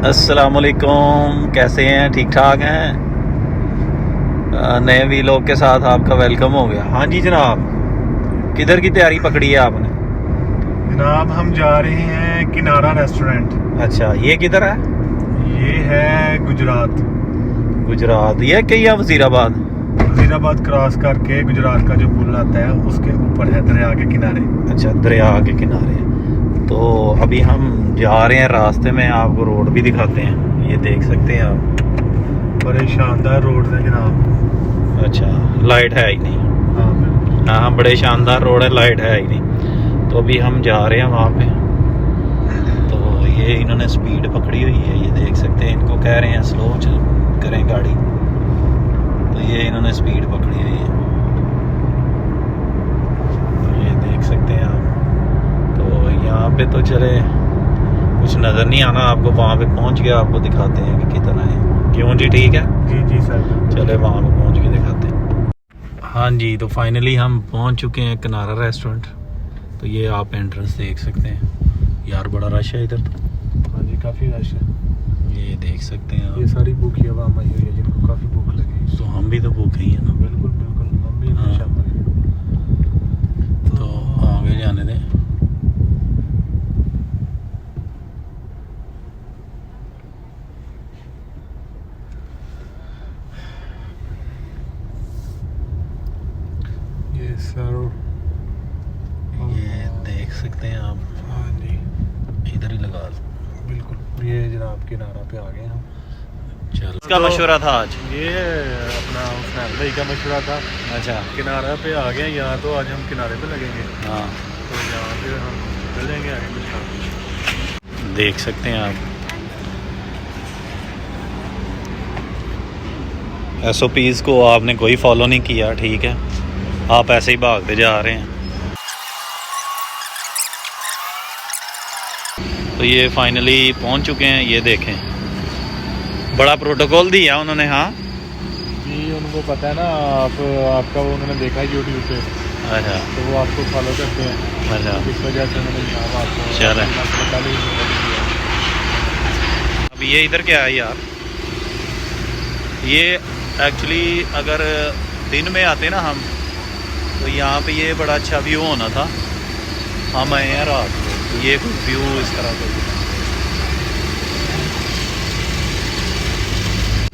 अस्सलामुअलैकुम, कैसे हैं? ठीक ठाक हैं? नए वीलॉग के साथ आपका वेलकम हो गया। हाँ जी जनाब, किधर की तैयारी पकड़ी है आपने? जनाब हम जा रहे हैं किनारा रेस्टोरेंट। अच्छा, ये किधर है? ये है गुजरात। गुजरात ये क्या वजीराबाद? वजीराबाद क्रॉस करके गुजरात का जो पुल आता है उसके ऊपर है, दरिया के किनारे। अच्छा, दरिया के किनारे। तो अभी हम जा रहे हैं, रास्ते में आपको रोड भी दिखाते हैं। ये देख सकते हैं आप, बड़े शानदार रोड है जनाब। अच्छा लाइट है ही नहीं। हाँ बिल्कुल। हाँ, बड़े शानदार रोड है, लाइट है ही नहीं। तो अभी हम जा रहे हैं वहाँ पे। तो ये इन्होंने स्पीड पकड़ी हुई है, ये देख सकते हैं। इनको कह रहे हैं स्लो करें गाड़ी, तो ये इन्होंने स्पीड पकड़ी हुई है, तो ये देख सकते हैं आप। तो यहाँ पे तो चले कुछ नज़र नहीं आना आपको, वहाँ पे पहुँच के आपको दिखाते हैं कि कितना है। क्यों जी? ठीक है जी जी सर। चले वहाँ पे पहुँच के दिखाते हैं। हाँ जी, तो फाइनली हम पहुँच चुके हैं किनारा रेस्टोरेंट। तो ये आप एंट्रेंस देख सकते हैं। यार बड़ा रश है इधर तो। हाँ जी, काफ़ी रश है। ये देख सकते हैं आप। ये सारी भूखी आवाम आई हुई है जिनको काफ़ी भूख लगी। तो हम भी तो भूखे ही हैं ना। बिल्कुल बिल्कुल, हम भी हाँ। शामिल हैं। तो आगे जाने दें। ये सर, ये देख सकते हैं आप, हाँ जी इधर ही लगा लो। बिल्कुल। ये जनाब किनारा पे आ गए हम। चलो, इसका मशवरा था आज। ये अपना हुसैन भाई का मशवरा था। अच्छा, किनारा पे आ गए यहाँ, तो आज हम किनारे पे लगेंगे। हाँ तो यहाँ पे हम चलेंगे आगे कुछ काम। देख सकते हैं आप। SOPs को आपने कोई फॉलो नहीं किया, ठीक है, आप ऐसे ही भागते जा रहे हैं। तो ये फाइनली पहुंच चुके हैं। ये देखें, बड़ा प्रोटोकॉल दिया उन्होंने। हाँ जी, उनको पता है ना, आपका वो उन्होंने देखा है यूट्यूब पे, अच्छा तो वो आपको फॉलो करते हैं। अच्छा, इस वजह से उन्होंने यहाँ आपको चलें। पहले ही दिया। अब ये इधर क्या है यार? ये एक्चुअली अगर दिन में आते ना हम, तो यहाँ पे ये बड़ा अच्छा व्यू होना था। हम आए हैं रात को, तो ये कुछ व्यू इस तरह का।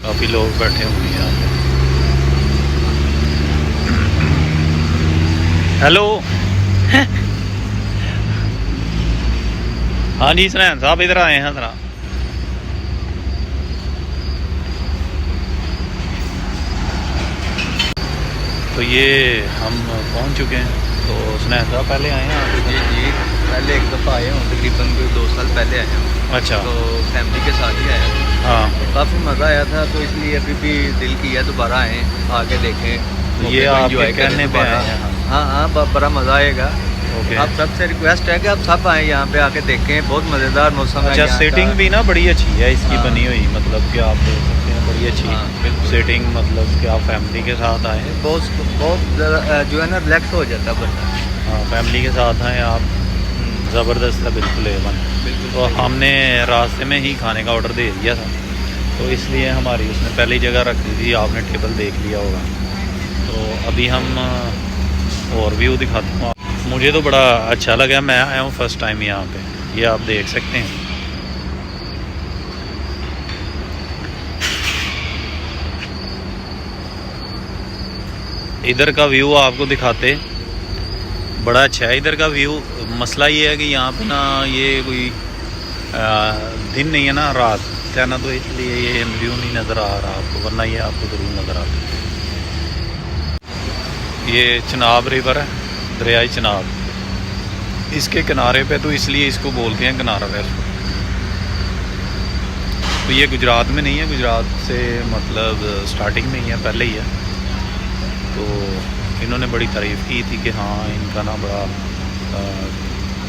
काफ़ी लोग बैठे हुए हैं यहाँ पे। हेलो हाँ जी सनैन साहब, इधर आए हैं जरा। तो ये हम पहुंच चुके हैं। तो सनैन साहब पहले आए हैं आप? जी जी, पहले एक दफ़ा आए हूँ, तकरीबन कोई 2 साल पहले आया हूँ। अच्छा, तो फैमिली के साथ ही आया हूँ, हाँ। काफ़ी मज़ा आया था। तो इसलिए अभी भी दिल किया दोबारा आएँ, आके देखें। तो ये आपके कहने पे आए हैं हम। हाँ हाँ, बड़ा मज़ा आएगा। ओके। आप सबसे रिक्वेस्ट है कि आप सब आएँ यहाँ पे, आके देखें। बहुत मज़ेदार मौसम है। अच्छा, यहाँ सेटिंग का। भी ना बड़ी अच्छी है इसकी हाँ। बनी हुई, मतलब कि आप देख सकते हैं बड़ी अच्छी हाँ, बिल्कुल। सेटिंग, मतलब कि आप फैमिली के साथ आए। बहुत ज़रा जो है ना, रिलैक्स हो जाता है बंदा। हाँ, फैमिली के साथ आए आप, ज़बरदस्त है, बिल्कुल A1। बिल्कुल। तो हमने रास्ते में ही खाने का ऑर्डर दे दिया था, तो इसलिए हमारी उसने पहली जगह रख दी थी। आपने टेबल देख लिया होगा। तो अभी हम और व्यू दिखाता हूँ। मुझे तो बड़ा अच्छा लगा, मैं आया हूँ फर्स्ट टाइम यहाँ पे। ये आप देख सकते हैं। इधर का व्यू आपको दिखाते, बड़ा अच्छा है इधर का व्यू। मसला ये है कि यहाँ पे ना ये कोई दिन नहीं है ना, रात है ना, तो इसलिए ये व्यू नहीं नज़र आ रहा आपको, वरना ये आपको ज़रूर नज़र आता। ये चिनाब रिवर है, दरियाई चिनाब, इसके किनारे पे, तो इसलिए इसको बोलते हैं किनारा रेस्टोरेंट। तो ये गुजरात में नहीं है, गुजरात से मतलब स्टार्टिंग में ही है, पहले ही है। तो इन्होंने बड़ी तारीफ़ की थी कि हाँ इनका ना बड़ा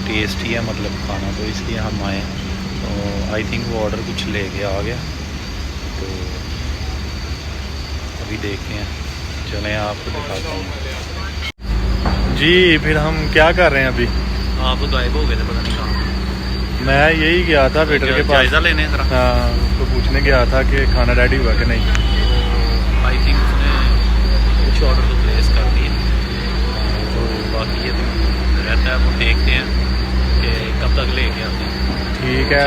टेस्टी है, मतलब खाना, तो इसलिए हम आए। तो आई थिंक वो ऑर्डर कुछ लेके आ गया, तो अभी देखते हैं। चलें आपको दिखाता हूँ। जी, फिर हम क्या कर रहे हैं अभी? आप तो गायब हो गए थे, पता नहीं कहाँ। मैं यही गया था वेटर के पास, जायज़ा लेने ज़रा। हाँ उसको पूछने गया था कि खाना रेडी हुआ कि नहीं। आई थिंक उसने कुछ ऑर्डर तो प्लेस कर दिए, तो बाकी ये तो रहता है, वो देखते हैं कि कब तक लेके आते हैं। ठीक है,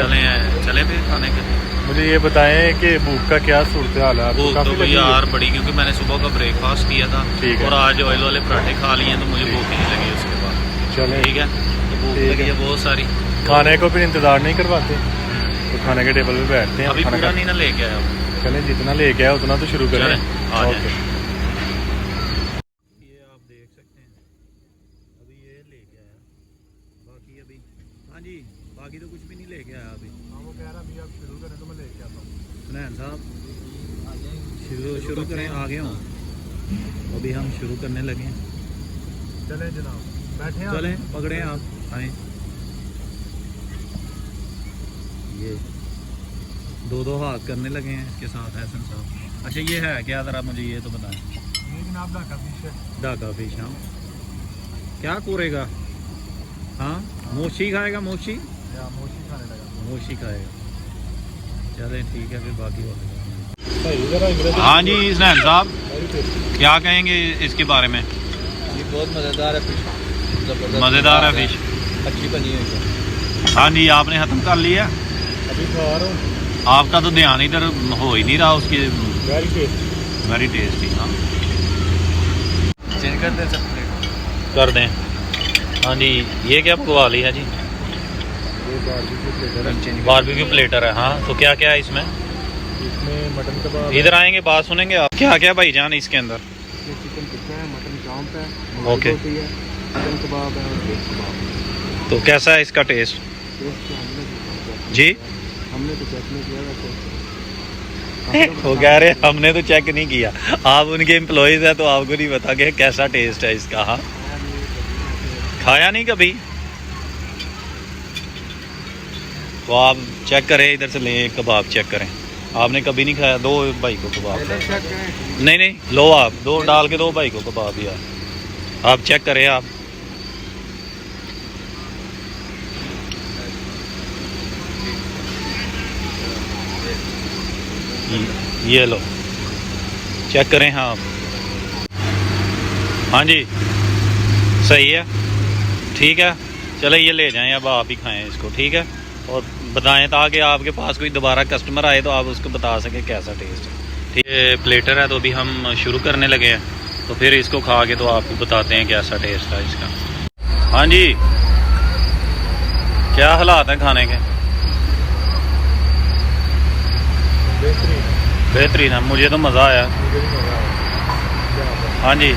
चले फिर खाने के लिए। मुझे ये बताएं कि भूख का क्या सूरत हाल है? भूख तो भैया यार बड़ी, क्योंकि मैंने सुबह का ब्रेकफास्ट किया था ठीक है। और आज ऑयल वाले पराठे खा लिए हैं, तो मुझे भूख ही नहीं लगी उसके बाद। चलें, ठीक है, तो भूख ठीक लगी है। है बहुत सारी। खाने को फिर इंतज़ार नहीं करवाते, तो खाने के टेबल पे बैठते हैं। अभी खाना पूरा खा- नहीं ना लेके आया हूँ। चलें, जितना लेके आए उतना तो शुरू करें। चलें, आ जाएं। ओके। ये आप देख सकते हैं, अभी ये लेके आया, बाकी अभी हाँ जी, बाकी तो कुछ भी नहीं लेके आया अभी। हाँ वो कह रहा अभी आप शुरू करें तो मैं लेके आता हूँ। सुनैन साहब शुरू करें, आगे हों, अभी हम शुरू करने लगे हैं। चलें जनाब, बैठे हैं आप? चलें, पकड़ें आप, आए। ये दो हाथ करने लगे हैं इसके साथ हसन साहब। अच्छा ये है क्या, ज़रा मुझे ये तो बताएं। ये जनाब ढाका फिश है। ढाका फिश, हाँ क्या करेगा? हाँ मोशी खाएगा, मोशी या मोशी खाने लगा। मोशी खाएगा। चलें ठीक है, फिर बाकी और सही जरा अंग्रेजी। हाँ जी सुनैन साहब, वेरी टेस्टी। क्या कहेंगे इसके बारे में? ये बहुत मज़ेदार है फिश, ज़बरदस्त मज़ेदार है फिश। अच्छी बनी हुई है। हाँ जी, आपने ख़त्म कर लिया? अभी खा रहा हूँ। आपका तो ध्यान इधर हो ही नहीं रहा उसकी। Very tasty. Very tasty. हाँ चेंज कर दें सब प्लेट? कर दें। हाँ जी, ये क्या पकवा लिया जी? ये बारबेक्यू प्लेटर है। बारबेक्यू प्लेटर है। हाँ तो क्या क्या है इसमें? इसमें मटन कबाब, इधर आएंगे बात सुनेंगे आप। क्या क्या भाईजान इसके अंदर? इसमें चिकन टिक्का है, मटन चांप है, ओके। रोटी है, चिकन कबाब है और वेज कबाब। तो कैसा है इसका टेस्ट? टेस्ट तो हमने तो चेक नहीं किया वैसे। वो कह रहे हमने तो चेक नहीं किया। आप उनके एम्प्लॉयज़ हैं तो आपको नहीं पता कि कैसा टेस्ट है इसका। हाँ खाया नहीं कभी, तो आप चेक करें, इधर से लें कबाब चेक करें। आपने कभी नहीं खाया? दो भाई को कबाब। नहीं नहीं, लो आप दो डाल के दो भाई को कबाब यार, आप चेक करें आप। ये लो चेक करें। हाँ हाँ जी सही है, ठीक है। चले ये ले जाएं, अब आप ही खाएं इसको, ठीक है। और बताएं ताकि आपके पास कोई दोबारा कस्टमर आए तो आप उसको बता सकें कैसा टेस्ट है, ठीक है। प्लेटर है तो अभी हम शुरू करने लगे हैं, तो फिर इसको खा के तो आपको बताते हैं कैसा टेस्ट है इसका। हाँ जी, क्या हालात हैं खाने के? बेहतरीन, बेहतरीन है, मुझे तो मज़ा आया। मुझे भी मज़ा आया। हाँ जी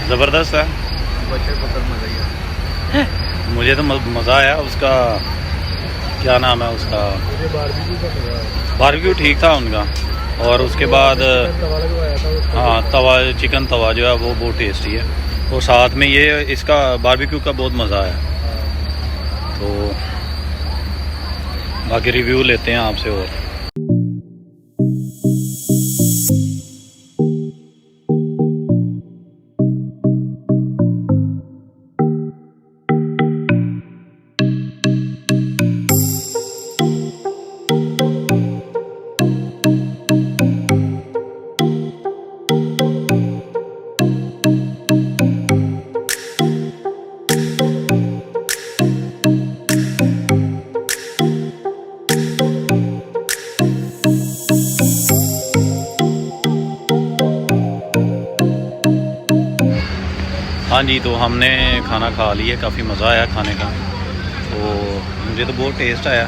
ज़बरदस्त है, बच्चे पकड़ मज़ा ही है। मुझे तो मज़ा आया। उसका क्या नाम है उसका? मुझे बारबेक्यू का मज़ा आया। बारबेक्यू ठीक था उनका, और उसके बाद चिकन तवा लगवाया था उसका। हाँ तवा, चिकन तवा जो है वो बहुत टेस्टी है, और साथ में ये इसका बारबेक्यू का बहुत मज़ा आया। तो बाकी रिव्यू लेते हैं आपसे। और हाँ जी, तो हमने खाना खा लिया, काफ़ी मज़ा आया खाने का, तो मुझे तो बहुत टेस्ट आया।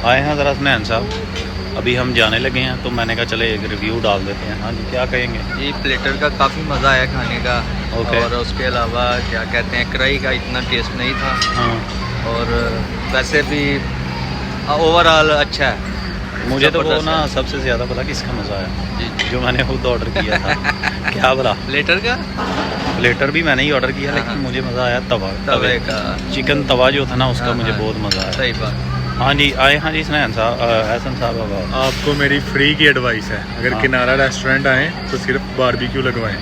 आए हैं ज़रा सुनैन साहब, अभी हम जाने लगे हैं, तो मैंने कहा चले एक रिव्यू डाल देते हैं। हाँ जी क्या कहेंगे? ये प्लेटर का काफ़ी मज़ा आया खाने का। ओके। और उसके अलावा क्या कहते हैं, कढ़ाई का इतना टेस्ट नहीं था। हाँ और वैसे भी ओवरऑल अच्छा है। मुझे तो वो ज़बरदस्त ना है। सबसे ज़्यादा पता किसका मज़ा आया, जी जो मैंने खुद ऑर्डर किया था। क्या बोला? प्लेटर का, प्लेटर भी मैंने ही ऑर्डर किया, हाँ, लेकिन मुझे मज़ा आया तवे तवे का। चिकन तवा जो था ना उसका, हाँ, मुझे हाँ, बहुत मज़ा आया। सही बात। हाँ जी आए। हाँ जी सुनैन साहब, हसन साहब अब आपको मेरी फ्री की एडवाइस है, अगर हाँ। किनारा रेस्टोरेंट आए तो सिर्फ बारबेक्यू लगवाएं।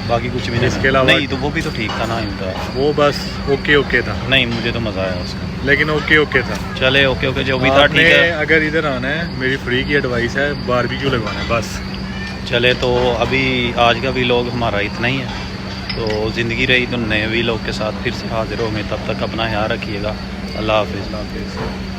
बाकी कुछ भी इसके नहीं अलावा- नहीं, तो वो भी तो ठीक था ना इनका। वो बस ओके ओके था, नहीं मुझे तो मज़ा आया उसका। लेकिन ओके ओके था। चले ओके ओके, जो भी था आपने ठीक है। अगर इधर आना है, मेरी फ्री की एडवाइस है, बारबेक्यू लगवाना है बस। चले तो अभी आज का व्लॉग हमारा इतना ही है। तो ज़िंदगी रही तो नए व्लॉग के साथ फिर से हाजिर होंगे। तब तक अपना ख्याल रखिएगा। अल्लाह हाफिज़। अल्लाह हाफिज़।